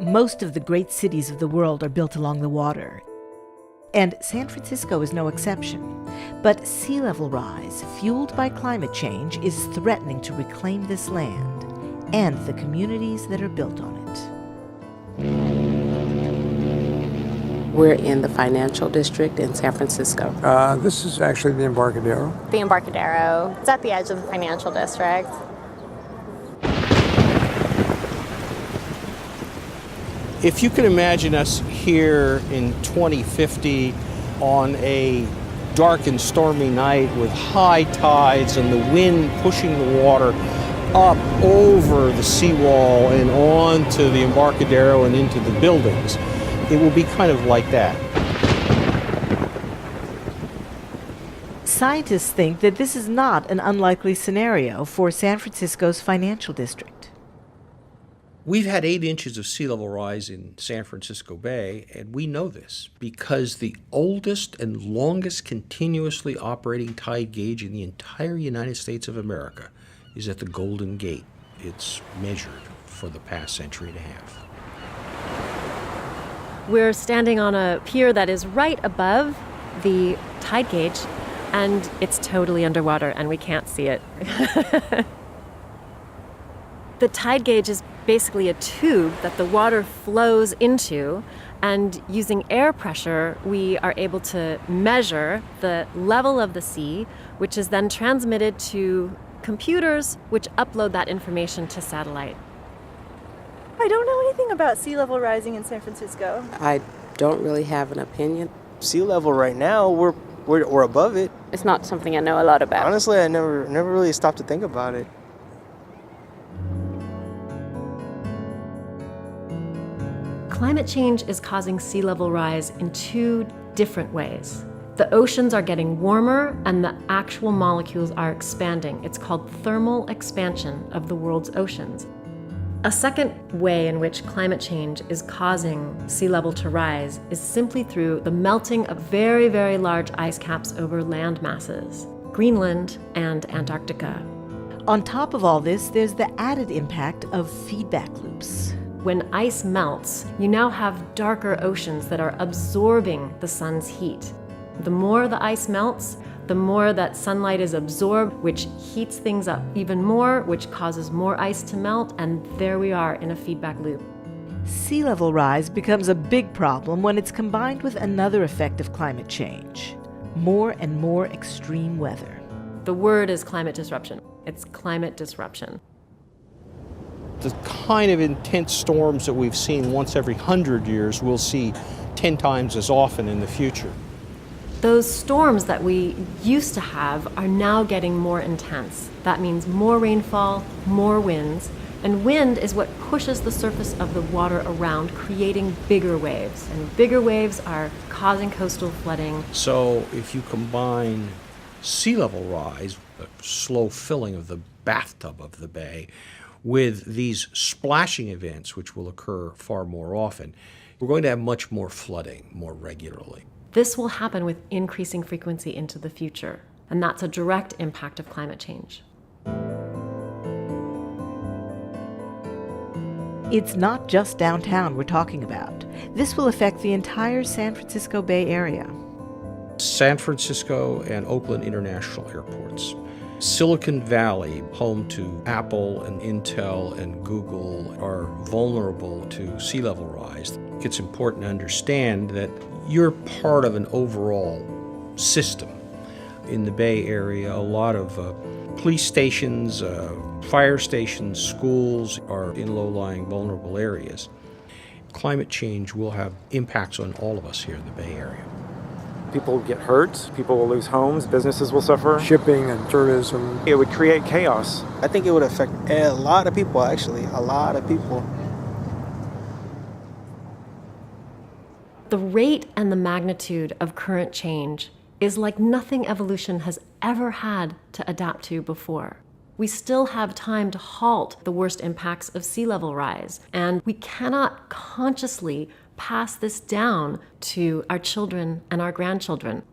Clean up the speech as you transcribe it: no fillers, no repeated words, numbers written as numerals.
Most of the great cities of the world are built along the water, and San Francisco is no exception. But sea level rise, fueled by climate change, is threatening to reclaim this land and the communities that are built on it. We're in the financial district in San Francisco. This is actually the Embarcadero. The Embarcadero. It's at the edge of the financial district. If you can imagine us here in 2050 on a dark and stormy night with high tides and the wind pushing the water up over the seawall and onto the Embarcadero and into the buildings, it will be kind of like that. Scientists think that this is not an unlikely scenario for San Francisco's financial district. We've had 8 inches of sea level rise in San Francisco Bay, and we know this because the oldest and longest continuously operating tide gauge in the entire United States of America is at the Golden Gate. It's measured for the past century and a half. We're standing on a pier that is right above the tide gauge, and it's totally underwater, and we can't see it. The tide gauge is basically a tube that the water flows into, and using air pressure, we are able to measure the level of the sea, which is then transmitted to computers, which upload that information to satellite. I don't know anything about sea level rising in San Francisco. I don't really have an opinion. Sea level right now, we're above it. It's not something I know a lot about. Honestly, I never really stopped to think about it. Climate change is causing sea level rise in 2 different ways. The oceans are getting warmer and the actual molecules are expanding. It's called thermal expansion of the world's oceans. A second way in which climate change is causing sea level to rise is simply through the melting of very, very large ice caps over land masses, Greenland and Antarctica. On top of all this, there's the added impact of feedback loops. When ice melts, you now have darker oceans that are absorbing the sun's heat. The more the ice melts, the more that sunlight is absorbed, which heats things up even more, which causes more ice to melt, and there we are in a feedback loop. Sea level rise becomes a big problem when it's combined with another effect of climate change: more and more extreme weather. The word is climate disruption. It's climate disruption. The kind of intense storms that we've seen once every 100 years, we'll see 10 times as often in the future. Those storms that we used to have are now getting more intense. That means more rainfall, more winds, and wind is what pushes the surface of the water around, creating bigger waves. And bigger waves are causing coastal flooding. So if you combine sea level rise, the slow filling of the bathtub of the bay, with these splashing events, which will occur far more often, we're going to have much more flooding more regularly. This will happen with increasing frequency into the future, and that's a direct impact of climate change. It's not just downtown we're talking about. This will affect the entire San Francisco Bay Area. San Francisco and Oakland International Airports. Silicon Valley, home to Apple and Intel and Google, are vulnerable to sea level rise. It's important to understand that you're part of an overall system. In the Bay Area, a lot of police stations, fire stations, schools are in low-lying, vulnerable areas. Climate change will have impacts on all of us here in the Bay Area. People get hurt, people will lose homes, businesses will suffer. Shipping and tourism. It would create chaos. I think it would affect a lot of people, actually, a lot of people. The rate and the magnitude of current change is like nothing evolution has ever had to adapt to before. We still have time to halt the worst impacts of sea level rise, and we cannot consciously pass this down to our children and our grandchildren.